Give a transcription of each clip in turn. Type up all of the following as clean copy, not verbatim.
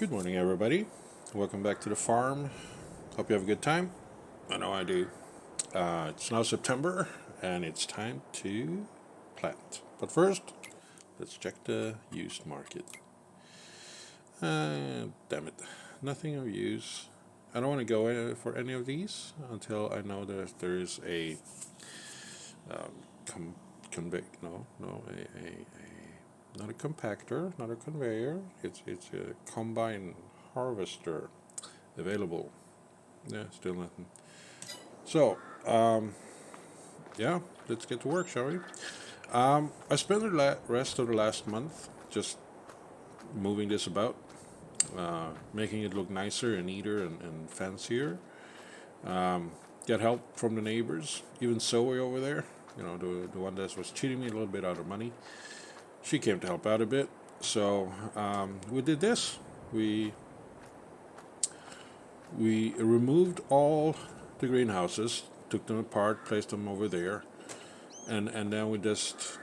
Good morning, everybody. Welcome back to the farm. Hope you have a good time. I know I do. It's now September, and it's time to plant. But first, let's check the used market. Damn it. Nothing of use. I don't want to go for any of these until I know that there is a not a compactor, not a conveyor. It's a combine harvester available. Yeah, still nothing. So, yeah, let's get to work, shall we? I spent the rest of the last month just moving this about, making it look nicer and neater and fancier. Got help from the neighbors, even Zoe over there, the one that was cheating me a little bit out of money. She came to help out a bit. So we did this. We removed all the greenhouses, took them apart, placed them over there, and then we just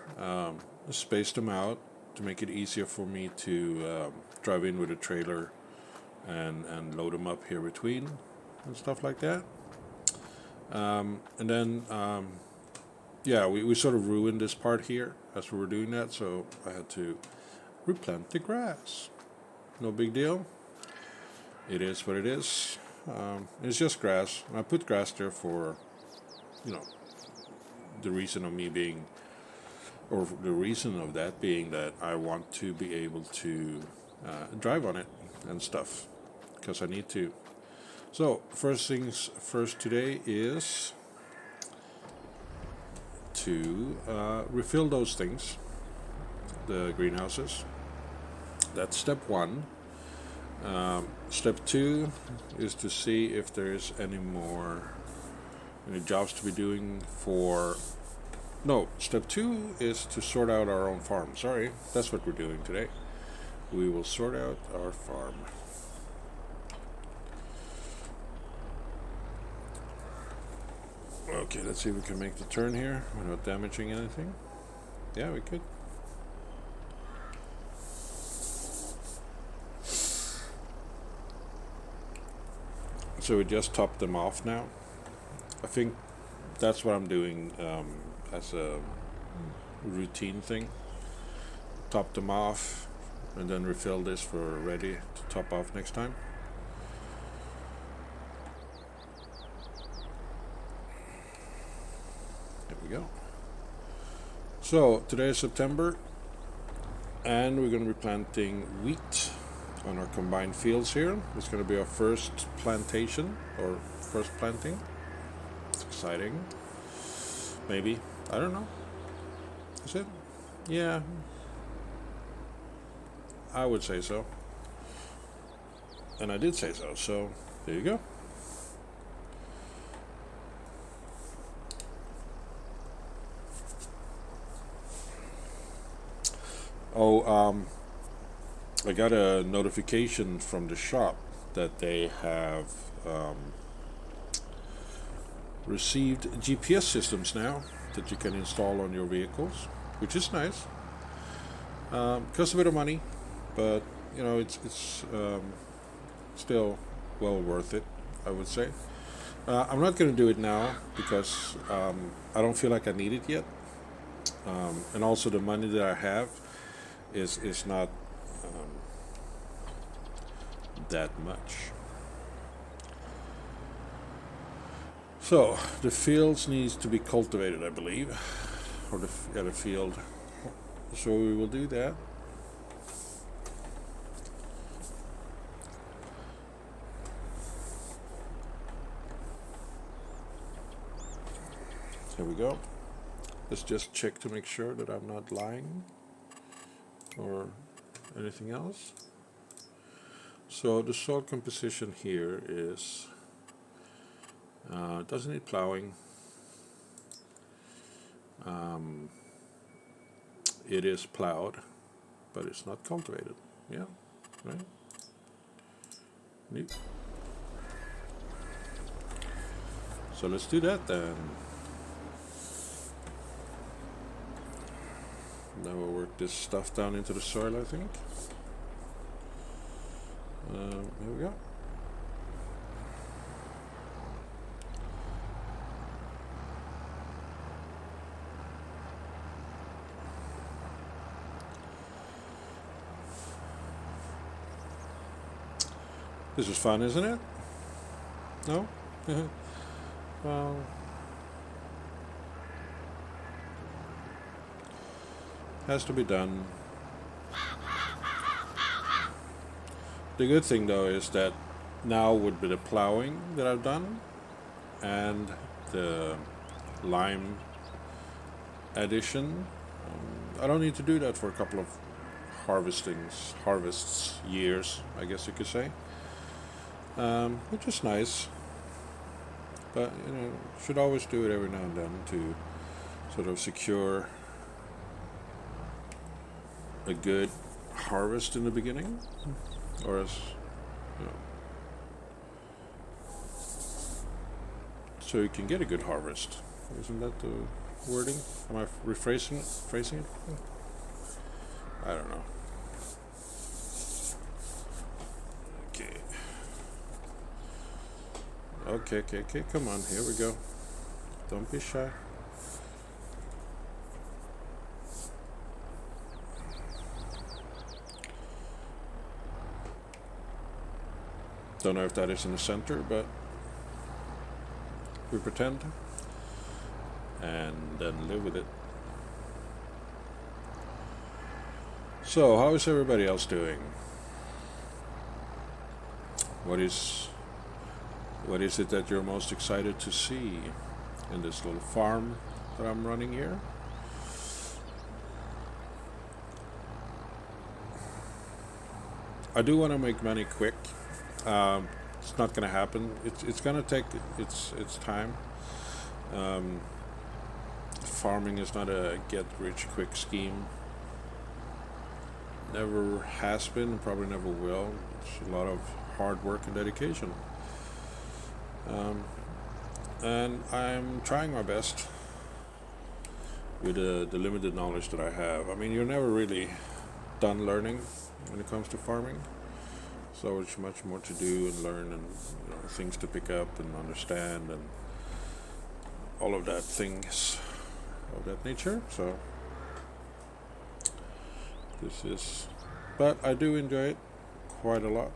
spaced them out to make it easier for me to drive in with a trailer and load them up here between and stuff like that. And then, we sort of ruined this part here as we were doing that, so I had to replant the grass. No big deal. It is what it is. It's just grass. I put grass there for, the reason of me being, or the reason of that being that I want to be able to drive on it and stuff, because I need to. So, first things first today is to refill those things, the greenhouses. That's step one. Step two is to see if there's any jobs to be doing for. No, step two is to sort out our own farm. Sorry, that's what we're doing today. We will sort out our farm. Okay, let's see if we can make the turn here without damaging anything. Yeah, we could. So we just topped them off now. I think that's what I'm doing as a routine thing. Top them off and then refill this for ready to top off next time. There we go. So today is September, and we're going to be planting wheat on our combined fields here. It's going to be our first plantation or first planting. It's exciting. Maybe. I don't know. Is it? Yeah. I would say so. And I did say so. So there you go. Oh, I got a notification from the shop that they have received GPS systems now that you can install on your vehicles, which is nice. Costs a bit of money, but it's still well worth it, I would say. I'm not going to do it now because I don't feel like I need it yet, and also the money that I have is not that much. So the fields needs to be cultivated, I believe, or the field. So we will do that. There we go. Let's just check to make sure that I'm not lying or anything else. So the soil composition here is doesn't need plowing. It is plowed, but it's not cultivated. Yeah, right. Neat. So let's do that then. Now we'll work this stuff down into the soil, I think. Here we go. This is fun, isn't it? No? Well, has to be done. The good thing though is that now would be the plowing that I've done and the lime addition. I don't need to do that for a couple of harvests years, I guess you could say, which is nice. But should always do it every now and then to sort of secure a good harvest in the beginning, or as so you can get a good harvest. Isn't that the wording? Am I phrasing it? I don't know. Okay. Come on, here we go. Don't be shy. Don't know if that is in the center, but we pretend and then live with it. So, how is everybody else doing? What is it that you're most excited to see in this little farm that I'm running here? I do want to make money quick. It's not going to happen. It's going to take its time. Farming is not a get-rich-quick scheme. Never has been, probably never will. It's a lot of hard work and dedication. And I'm trying my best with the limited knowledge that I have. I mean, you're never really done learning when it comes to farming. So there's much more to do and learn, and things to pick up and understand, and all of that things of that nature. So but I do enjoy it quite a lot.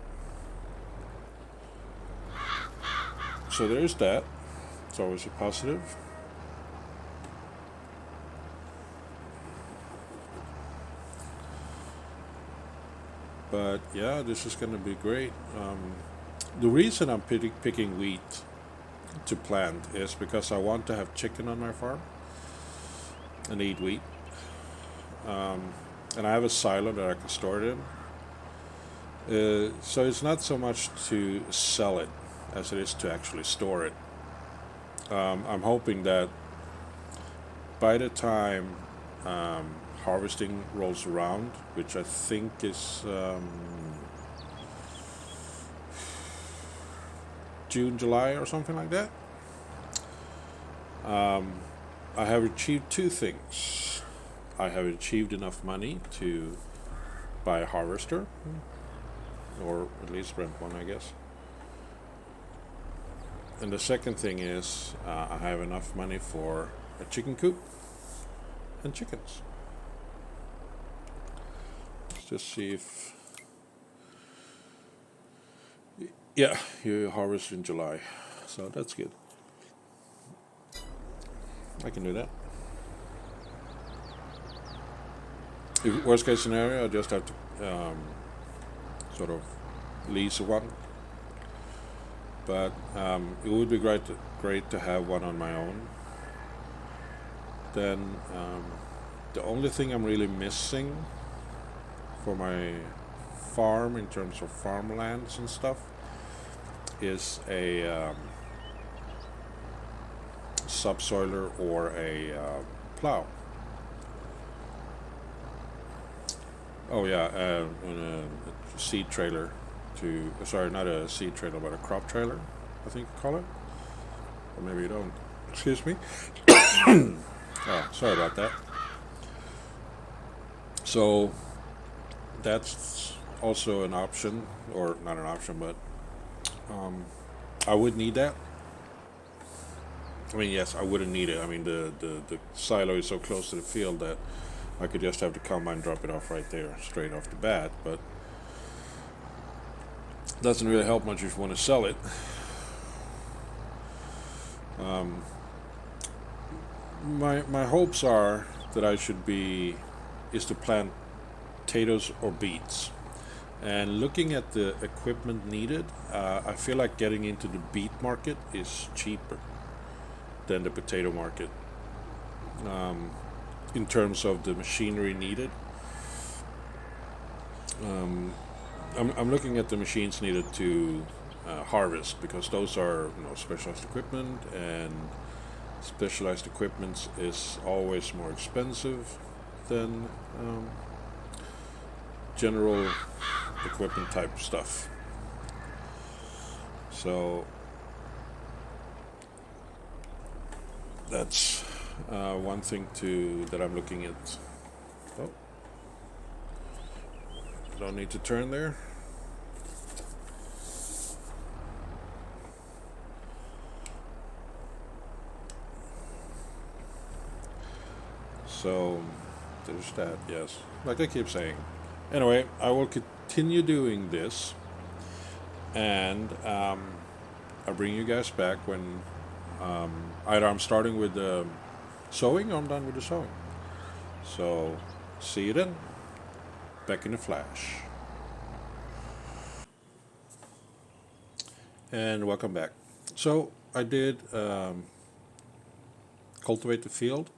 So there's that. It's always a positive. But yeah, this is going to be great. The reason I'm picking wheat to plant is because I want to have chicken on my farm and eat wheat. And I have a silo that I can store it in. So it's not so much to sell it as it is to actually store it. I'm hoping that by the time harvesting rolls around, which I think is June, July, or something like that, I have achieved two things. I have achieved enough money to buy a harvester, or at least rent one, I guess. And the second thing is I have enough money for a chicken coop and chickens. Let's just see if... Yeah, you harvest in July, so that's good. I can do that. If worst case scenario, I just have to sort of lease one. But it would be great to have one on my own. Then the only thing I'm really missing for my farm in terms of farmlands and stuff is a subsoiler or a plow. Oh yeah, and a seed trailer not a seed trailer, but a crop trailer, I think you call it. Or maybe you don't. Excuse me. Oh, sorry about that. So that's also an option, or not an option, but I would need that. I mean, yes, I wouldn't need it. I mean, the silo is so close to the field that I could just have the combine drop it off right there, straight off the bat. But doesn't really help much if you want to sell it. Um, my hopes are that I should be is to plant potatoes or beets. And looking at the equipment needed, I feel like getting into the beet market is cheaper than the potato market in terms of the machinery needed. Um, I'm looking at the machines needed to harvest because those are specialized equipment, and specialized equipment is always more expensive than general equipment type stuff. So that's one thing that I'm looking at. Oh, don't need to turn there. So there's that, yes. Like I keep saying. Anyway, I will continue doing this, and I'll bring you guys back when either I'm starting with the sewing or I'm done with the sewing. So, see you then. Back in a flash. And welcome back. So, I did cultivate the field,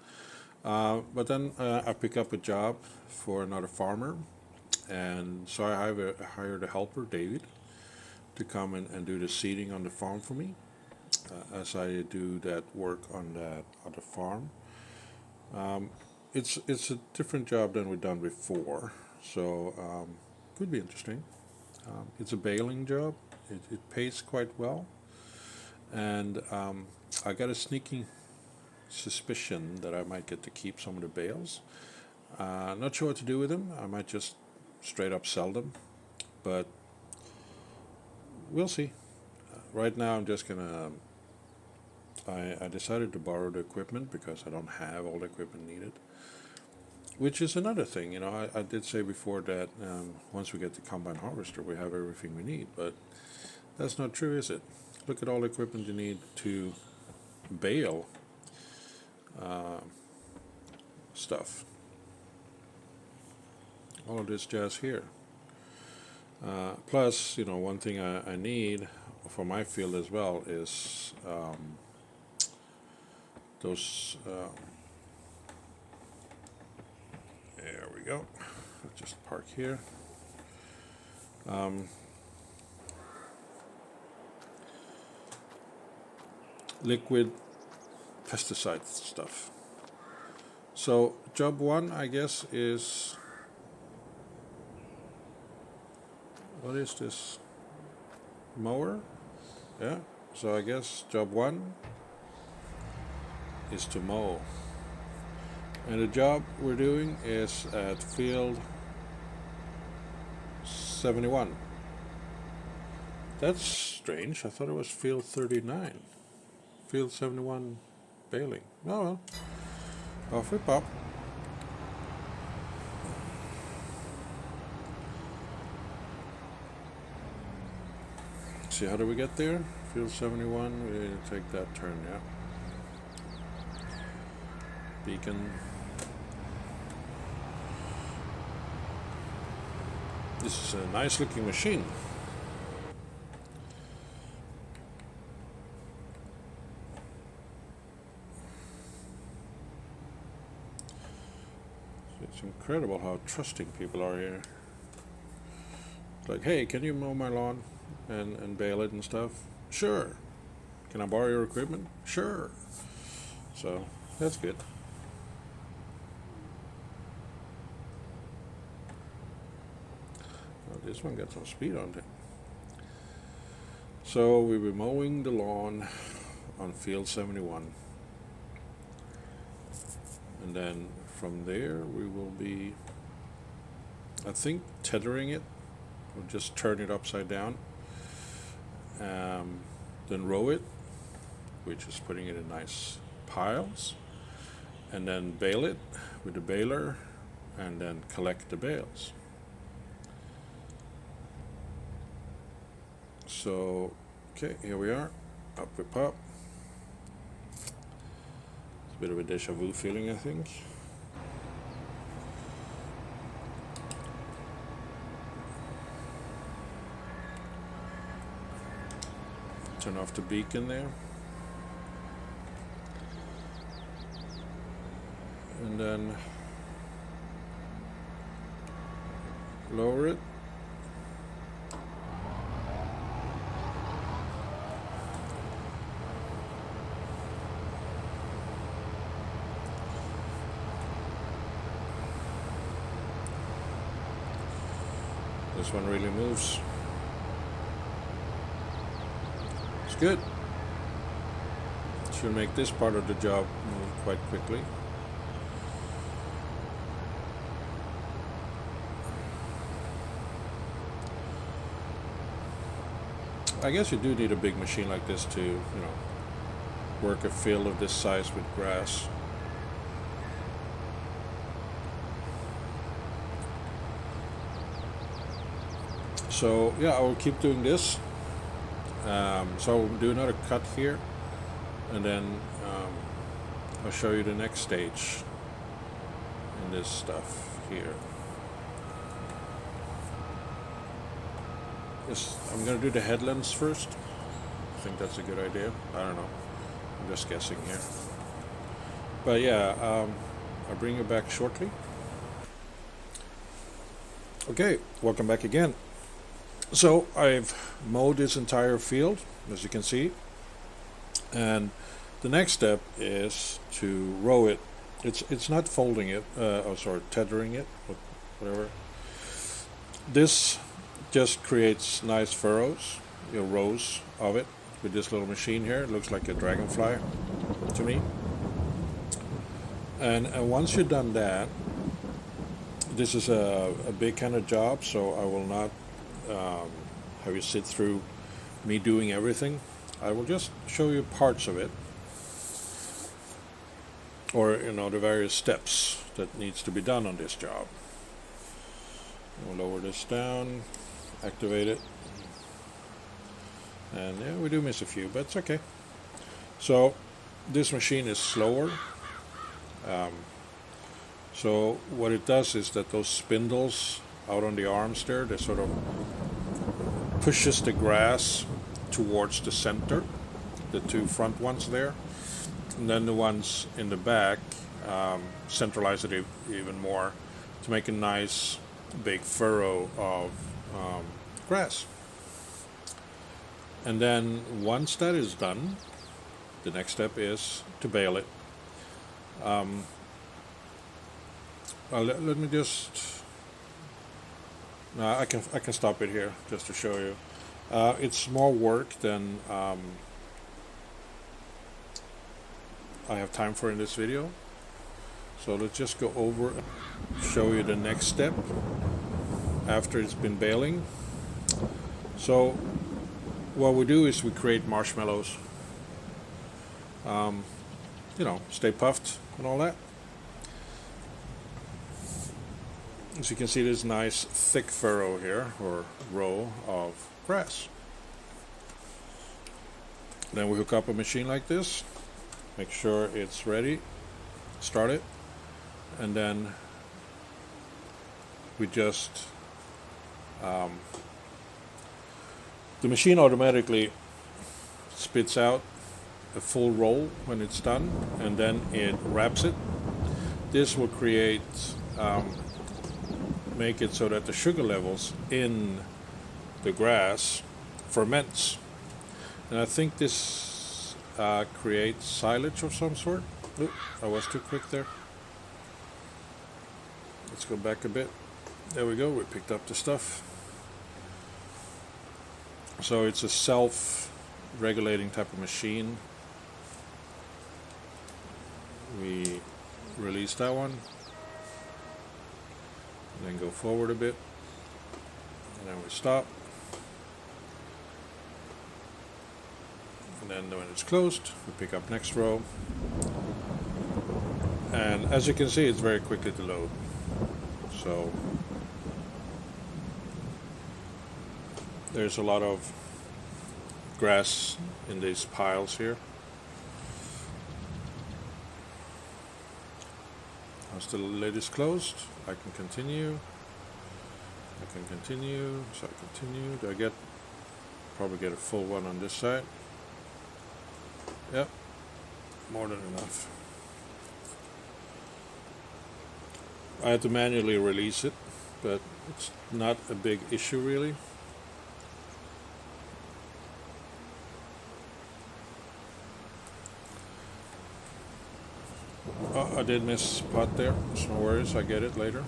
but then I picked up a job for another farmer, and so I hired a helper, David, to come and do the seeding on the farm for me, as I do that work on that other farm. It's a different job than we've done before, so could be interesting. It's a baling job. It pays quite well, and I got a sneaking suspicion that I might get to keep some of the bales. Not sure what to do with them. I might just straight up sell them, but we'll see. Right now, I'm just gonna. I decided to borrow the equipment because I don't have all the equipment needed. Which is another thing, I did say before that once we get the combine harvester, we have everything we need, but that's not true, is it? Look at all the equipment you need to bale stuff. All of this jazz here. Plus, one thing I need for my field as well is those. There we go. Let's just park here. Liquid pesticide stuff. So job one, I guess, is what is this? Mower? Yeah. So I guess job one is to mow. And the job we're doing is at field 71. That's strange. I thought it was field 39. Field 71 baling. Oh well. Off we pop. See, how do we get there? Field 71, we take that turn, yeah. Beacon. This is a nice looking machine. It's incredible how trusting people are here. Like, hey, can you mow my lawn and bale it and stuff? Sure. Can I borrow your equipment? Sure. So, that's good. Well, this one got some speed on it. So, we were mowing the lawn on field 71. And then from there, we will be, I think, tethering it we'll just turn it upside down, then row it, which is putting it in nice piles, and then bale it with the baler, and then collect the bales. So, okay, here we are, up we pop. It's a bit of a deja vu feeling, I think. Turn off the beacon there. And then lower it. This one really moves. It's good. Should make this part of the job move quite quickly. I guess you do need a big machine like this to, work a field of this size with grass. So yeah, I will keep doing this. So I'll do another cut here, and then I'll show you the next stage in this stuff here. I'm going to do the headlands first. I think that's a good idea. I don't know. I'm just guessing here. But yeah, I'll bring you back shortly. Okay, welcome back again. So I've mowed this entire field, as you can see. And the next step is to row it. It's not folding it, tethering it, whatever. This just creates nice furrows, rows of it with this little machine here. It looks like a dragonfly to me. And once you've done that, this is a big kind of job, so I will not have you sit through me doing everything. I will just show you parts of it, or the various steps that needs to be done on this job. We'll lower this down, activate it, and yeah, we do miss a few, but it's okay. So this machine is slower. So what it does is that those spindles out on the arms there, they sort of pushes the grass towards the center, the two front ones there, and then the ones in the back centralize it even more to make a nice big furrow of grass. And then once that is done, the next step is to bale it. Let me just. No, I can stop it here just to show you. It's more work than I have time for in this video. So let's just go over and show you the next step after it's been baling. So what we do is we create marshmallows. Stay puffed and all that. As you can see, this nice thick furrow here, or row of grass. Then we hook up a machine like this, make sure it's ready, start it, and then we just the machine automatically spits out a full roll when it's done, and then it wraps it. This will make it so that the sugar levels in the grass ferments, and I think this creates silage of some sort. Oop, I was too quick there. Let's go back a bit. There we go, we picked up the stuff. So it's a self-regulating type of machine. We release that one, and then go forward a bit, and then we stop, and then when it's closed we pick up next row, and as you can see it's very quickly to load. So there's a lot of grass in these piles here. Once the lid is closed, I can continue. So I continue. Do I probably get a full one on this side? Yep, more than enough. I had to manually release it, but it's not a big issue really. Oh, I did miss a pot there. It's no worries, I get it later.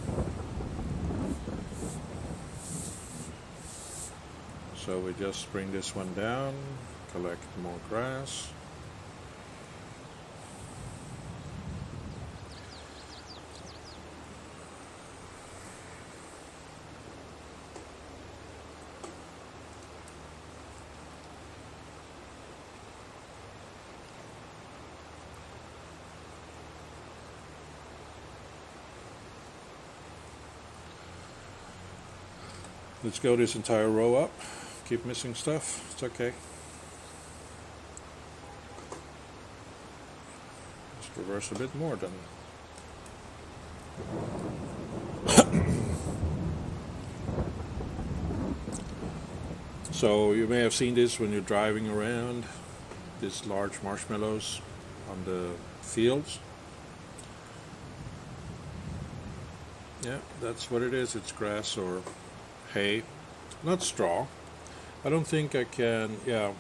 So we just bring this one down, collect more grass. Let's go this entire row up. Keep missing stuff. It's okay. Just reverse a bit more then. So you may have seen this when you're driving around, these large marshmallows on the fields. Yeah, that's what it is. It's grass or hay, not straw. I don't think I can, yeah,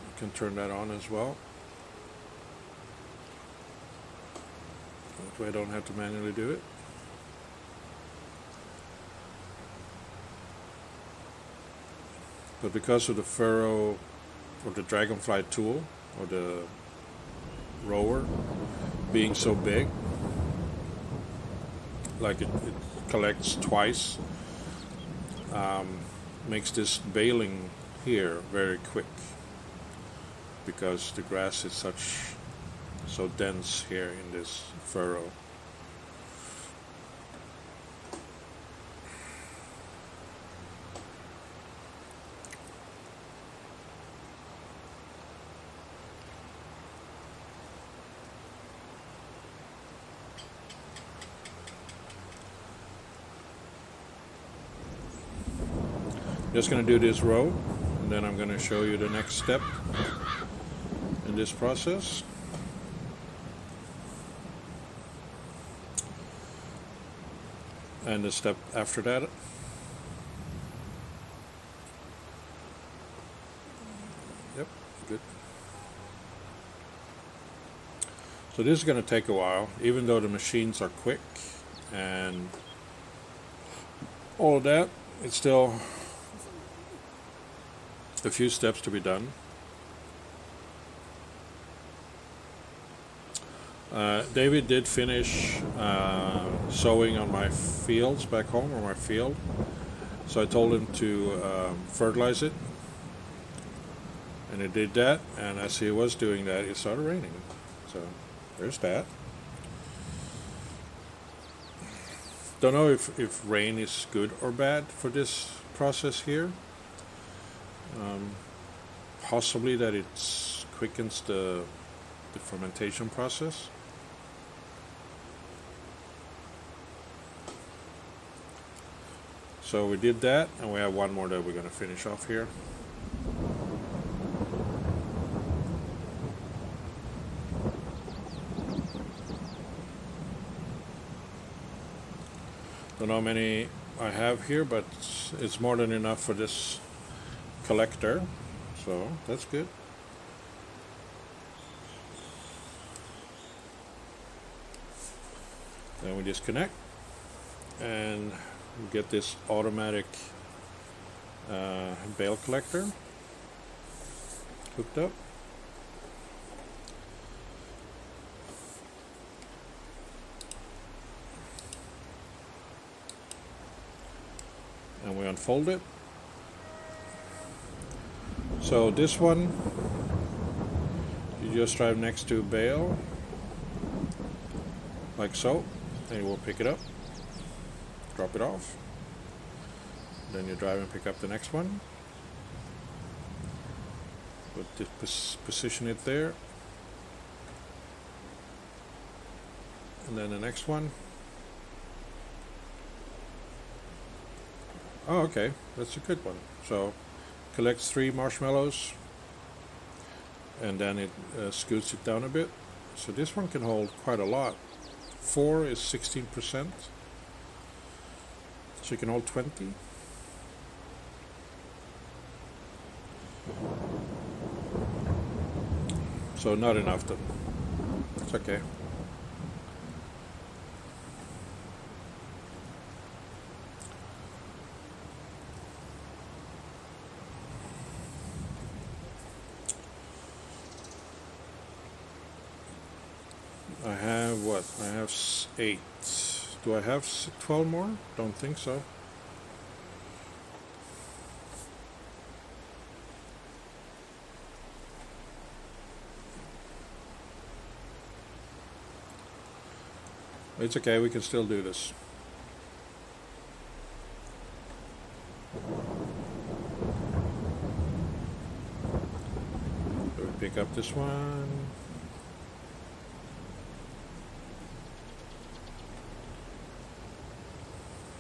I can turn that on as well. That way I don't have to manually do it. But because of the furrow or the dragonfly tool or the rower being so big, like it collects twice, makes this baling here very quick because the grass is so dense here in this furrow. Just going to do this row, and then I'm going to show you the next step in this process. And the step after that. Yep, good. So this is going to take a while, even though the machines are quick and all of that, it's still a few steps to be done. David did finish sowing on my fields back home, or my field, so I told him to fertilize it, and he did that, and as he was doing that it started raining, so there's that. Don't know if rain is good or bad for this process here. Possibly that it quickens the fermentation process. So we did that, and we have one more that we're going to finish off here. Don't know how many I have here, but it's more than enough for this collector, so that's good. Then we disconnect and we get this automatic bale collector hooked up. and we unfold it. So this one, you just drive next to a bale, like so, and you will pick it up, drop it off. Then you drive and pick up the next one. Position it there. And then the next one. Oh, okay, that's a good one. So collects 3 marshmallows, and then it scoots it down a bit. So this one can hold quite a lot. 4 is 16%, so you can hold 20. So not enough then. It's okay. I have what? I have 8. Do I have 12 more? Don't think so. It's okay, we can still do this. So we pick up this one.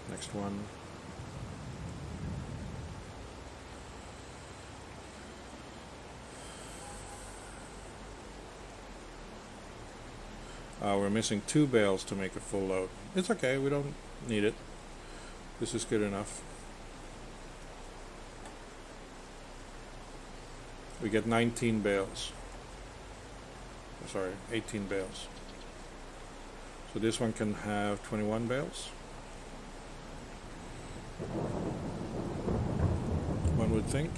Next one. We're missing 2 bales to make a full load. It's okay, we don't need it. This is good enough. We get 19 bales. Sorry, 18 bales. So this one can have 21 bales. One would think.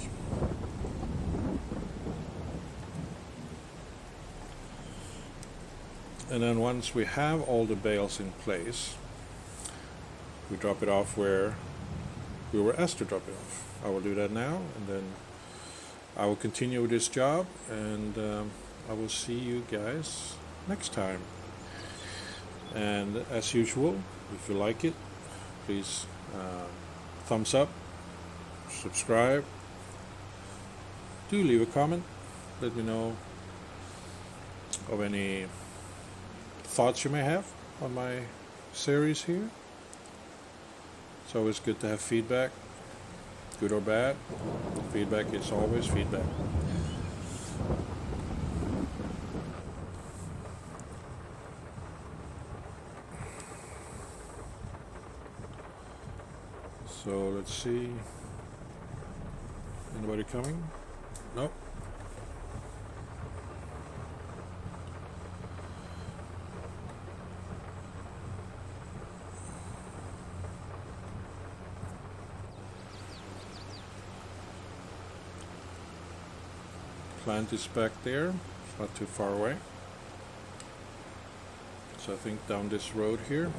And then once we have all the bales in place, we drop it off where we were asked to drop it off. I will do that now, and then I will continue with this job, and I will see you guys next time. And as usual, if you like it, please thumbs up, subscribe, do leave a comment, let me know of any thoughts you may have on my series here. It's always good to have feedback, good or bad. Feedback is always feedback. So let's see. Anybody coming? Nope. Plant is back there, it's not too far away. So I think down this road here.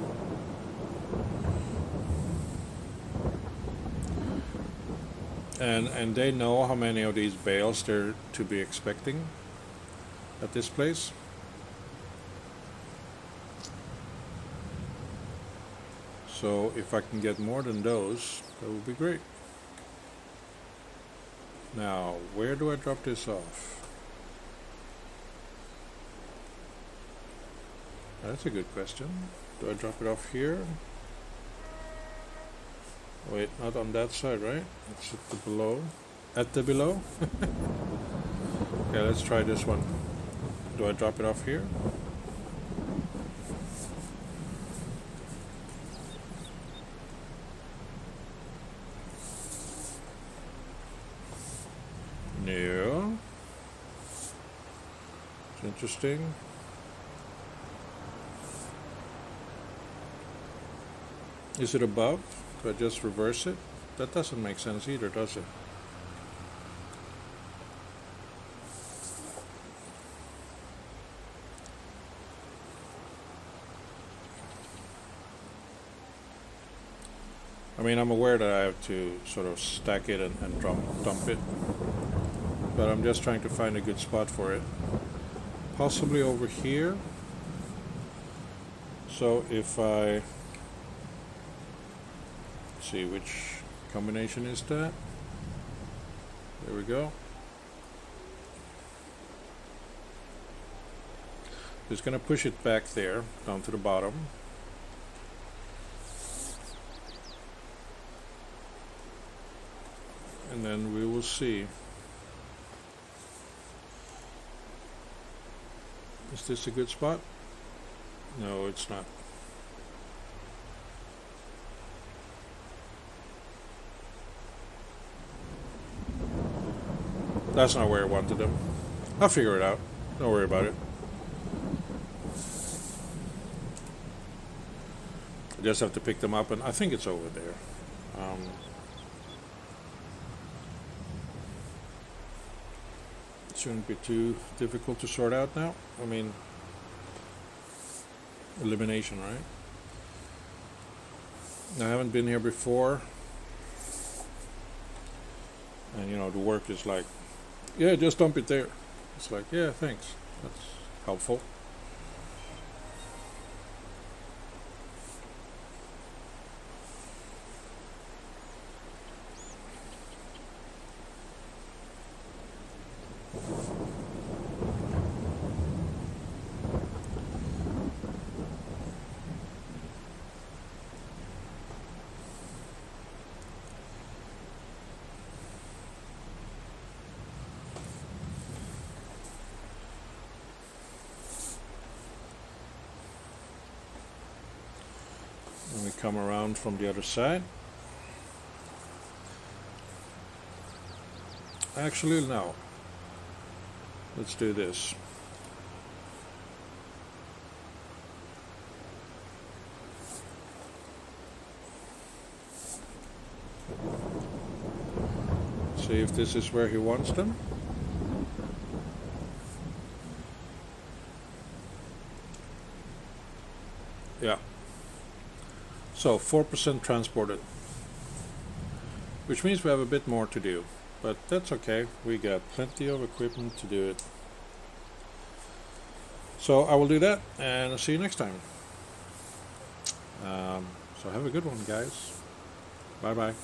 And they know how many of these bales they're to be expecting at this place. So if I can get more than those, that would be great. Now, where do I drop this off? That's a good question. Do I drop it off here? Wait, not on that side, right? It's at the below. At the below? Okay, let's try this one. Do I drop it off here? No. It's interesting. Is it above? Do I just reverse it? That doesn't make sense either, does it? I mean, I'm aware that I have to sort of stack it and dump it, but I'm just trying to find a good spot for it. Possibly over here. So if I see which combination is that. There we go. Just going to push it back there, down to the bottom. And then we will see. Is this a good spot? No, it's not. That's not where I wanted them. I'll figure it out. Don't worry about it. I just have to pick them up, and I think it's over there. It shouldn't be too difficult to sort out now. I mean, elimination, right? I haven't been here before, and you know, the work is like, yeah, just dump it there. It's like, yeah, thanks. That's helpful. And we come around from the other side. Actually, no. Let's do this. See if this is where he wants them. Yeah. So 4% transported, which means we have a bit more to do, but that's okay. We got plenty of equipment to do it. So I will do that, and I'll see you next time. So have a good one, guys. Bye bye.